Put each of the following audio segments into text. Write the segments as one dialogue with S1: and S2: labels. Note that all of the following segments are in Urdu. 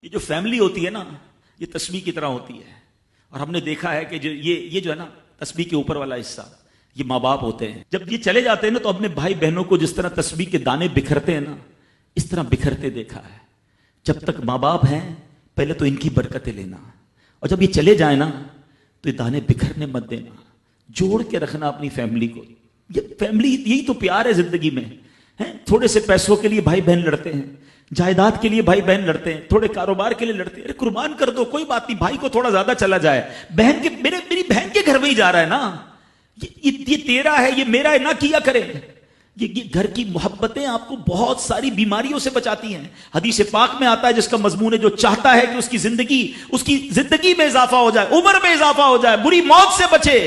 S1: یہ جو فیملی ہوتی ہے نا، یہ تسبیح کی طرح ہوتی ہے. اور ہم نے دیکھا ہے کہ یہ جو ہے نا تسبیح کے اوپر والا حصہ، یہ ماں باپ ہوتے ہیں. جب یہ چلے جاتے ہیں نا تو اپنے بھائی بہنوں کو جس طرح تسبیح کے دانے بکھرتے ہیں نا، اس طرح بکھرتے دیکھا ہے. جب تک ماں باپ ہیں پہلے تو ان کی برکتیں لینا، اور جب یہ چلے جائیں نا تو یہ دانے بکھرنے مت دینا، جوڑ کے رکھنا اپنی فیملی کو. یہ فیملی، یہی تو پیار ہے زندگی میں. تھوڑے سے پیسوں کے لیے بھائی بہن لڑتے ہیں، جائیداد کے لیے بھائی بہن لڑتے ہیں، تھوڑے کاروبار کے لیے لڑتے ہیں. ارے قربان کر دو، کوئی بات نہیں، بھائی کو تھوڑا زیادہ چلا جائے. میری بہن کے گھر میں ہی جا رہا ہے نا، یہ تیرا ہے، یہ میرا ہے، نہ کیا کرے. یہ گھر کی محبتیں آپ کو بہت ساری بیماریوں سے بچاتی ہیں. حدیث پاک میں آتا ہے جس کا مضمون ہے، جو چاہتا ہے کہ اس کی زندگی میں اضافہ ہو جائے، عمر میں اضافہ ہو جائے، بری موت سے بچے،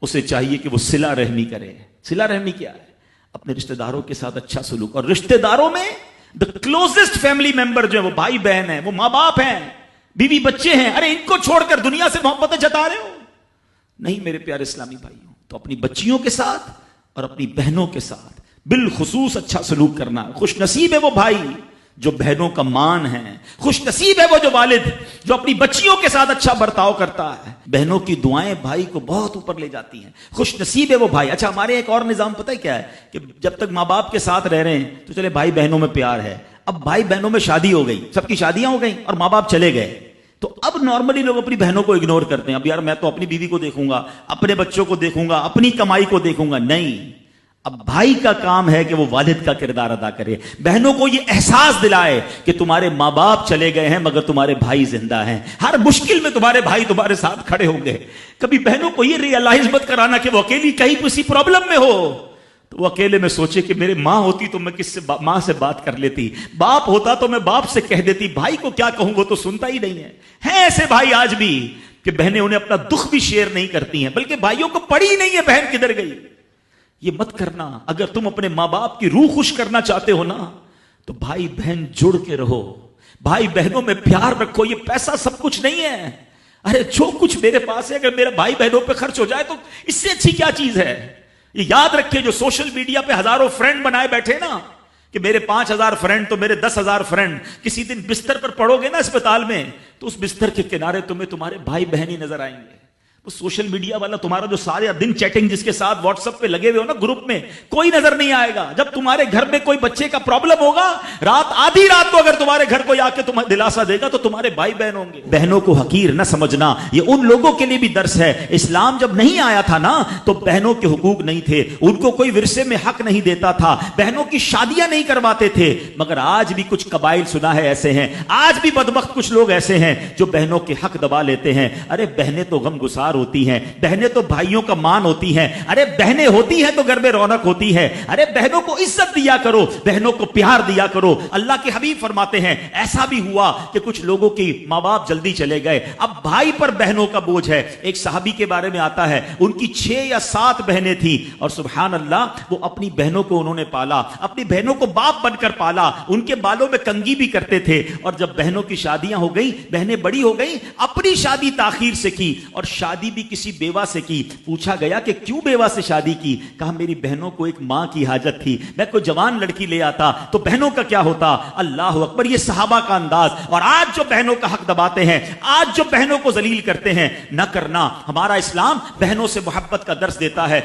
S1: اسے چاہیے کہ وہ صلہ رحمی کرے. صلہ رحمی کیا ہے؟ اپنے رشتہ داروں کے ساتھ اچھا سلوک. اور رشتہ داروں میں the closest family member جو ہے وہ بھائی بہن ہیں، وہ ماں باپ ہیں، بیوی بچے ہیں. ارے ان کو چھوڑ کر دنیا سے محبتیں جتا رہے ہو؟ نہیں میرے پیارے اسلامی بھائیوں. تو اپنی بچیوں کے ساتھ اور اپنی بہنوں کے ساتھ بالخصوص اچھا سلوک کرنا. خوش نصیب ہے وہ بھائی جو بہنوں کا مان ہے، خوش نصیب ہے وہ جو والد جو اپنی بچیوں کے ساتھ اچھا برتاؤ کرتا ہے. بہنوں کی دعائیں بھائی کو بہت اوپر لے جاتی ہیں. خوش نصیب ہے وہ بھائی. اچھا ہمارے ایک اور نظام پتہ ہے کیا ہے؟ کہ جب تک ماں باپ کے ساتھ رہ رہے ہیں تو چلے بھائی بہنوں میں پیار ہے. اب بھائی بہنوں میں شادی ہو گئی، سب کی شادیاں ہو گئیں اور ماں باپ چلے گئے، تو اب نارملی لوگ اپنی بہنوں کو اگنور کرتے ہیں. اب یار میں تو اپنی بیوی کو دیکھوں گا، اپنے بچوں کو دیکھوں گا، اپنی کمائی کو دیکھوں گا. نہیں، اب بھائی کا کام ہے کہ وہ والد کا کردار ادا کرے. بہنوں کو یہ احساس دلائے کہ تمہارے ماں باپ چلے گئے ہیں مگر تمہارے بھائی زندہ ہیں. ہر مشکل میں تمہارے بھائی تمہارے ساتھ کھڑے ہوں گے. کبھی بہنوں کو یہ ریئلائز مت کرانا کہ وہ اکیلی کہیں کسی پرابلم میں ہو تو وہ اکیلے میں سوچے کہ میرے ماں ہوتی تو میں ماں سے بات کر لیتی، باپ ہوتا تو میں باپ سے کہہ دیتی. بھائی کو کیا کہوں، وہ تو سنتا ہی نہیں ہے. ہیں ایسے بھائی آج بھی کہ بہنیں انہیں اپنا دکھ بھی شیئر نہیں کرتی ہیں، بلکہ بھائیوں کو پڑی ہی نہیں ہے بہن کدھر گئی. یہ مت کرنا. اگر تم اپنے ماں باپ کی روح خوش کرنا چاہتے ہو نا تو بھائی بہن جڑ کے رہو، بھائی بہنوں میں پیار رکھو. یہ پیسہ سب کچھ نہیں ہے. ارے جو کچھ میرے پاس ہے اگر میرا بھائی بہنوں پہ خرچ ہو جائے تو اس سے اچھی کیا چیز ہے. یہ یاد رکھے جو سوشل میڈیا پہ ہزاروں فرینڈ بنائے بیٹھے نا کہ میرے 5,000 فرینڈ تو میرے 10,000 فرینڈ، کسی دن بستر پر پڑو گے نا اسپتال میں تو اس بستر کے کنارے تمہیں تمہارے بھائی بہن ہی نظر آئیں گے. وہ سوشل میڈیا والا تمہارا جو سارے دن چیٹنگ جس کے ساتھ واٹس ایپ پہ لگے ہوئے ہو نا گروپ میں، کوئی نظر نہیں آئے گا. جب تمہارے گھر میں کوئی بچے کا پرابلم ہوگا، آدھی رات کو اگر تمہارے گھر کوئی آ کے تمہیں دلاسا دے گا تو تمہارے بھائی بہن ہوں گے. بہنوں کو حقیر نہ سمجھنا، یہ ان لوگوں کے لیے بھی درس ہے. اسلام جب نہیں آیا تھا نا تو بہنوں کے حقوق نہیں تھے، ان کو کوئی ورثے میں حق نہیں دیتا تھا، بہنوں کی شادیاں نہیں کرواتے تھے. مگر آج بھی کچھ قبائل سنا ہے ایسے ہیں، آج بھی بدبخت کچھ لوگ ایسے ہیں جو بہنوں کے حق دبا لیتے ہیں. ارے بہنیں تو غم گسار ہوتی ہیں، بہنیں تو بھائیوں کا مان ہوتی ہیں. ارے بہنیں ہوتی ہیں تو گھر میں رونق ہوتی ہے. ارے بہنوں کو عزت دیا کرو، بہنوں کو پیار دیا کرو. اللہ کے حبیب فرماتے ہیں ایسا بھی ہوا کہ کچھ لوگوں کی ماں باپ جلدی چلے گئے، اب بھائی پر بہنوں کا بوجھ ہے. ایک صحابی کے بارے میں آتا ہے ان کی 6 یا 7 بہنیں تھیں اور سبحان اللہ وہ اپنی بہنوں کو انہوں نے پالا، اپنی بہنوں کو باپ بن کر پالا، ان کے بالوں میں کنگھی بھی کرتے تھے. اور جب بہنوں کی شادیاں ہو گئی، بہنیں بڑی ہو گئی، اپنی شادی تاخیر سے کی اور شادی بھی کسی بیوہ سے کی. پوچھا گیا کہ کیوں بیوہ سے شادی کی؟ کہا میری بہنوں کو ایک ماں کی حاجت تھی، میں کوئی جوان لڑکی لے آتا تو بہنوں کا کیا ہوتا. اللہ اکبر، یہ صحابہ کا انداز. اور آج جو بہنوں کا حق دباتے ہیں، آج جو بہنوں کو ذلیل کرتے ہیں، نہ کرنا. ہمارا اسلام بہنوں سے محبت کا درس دیتا ہے.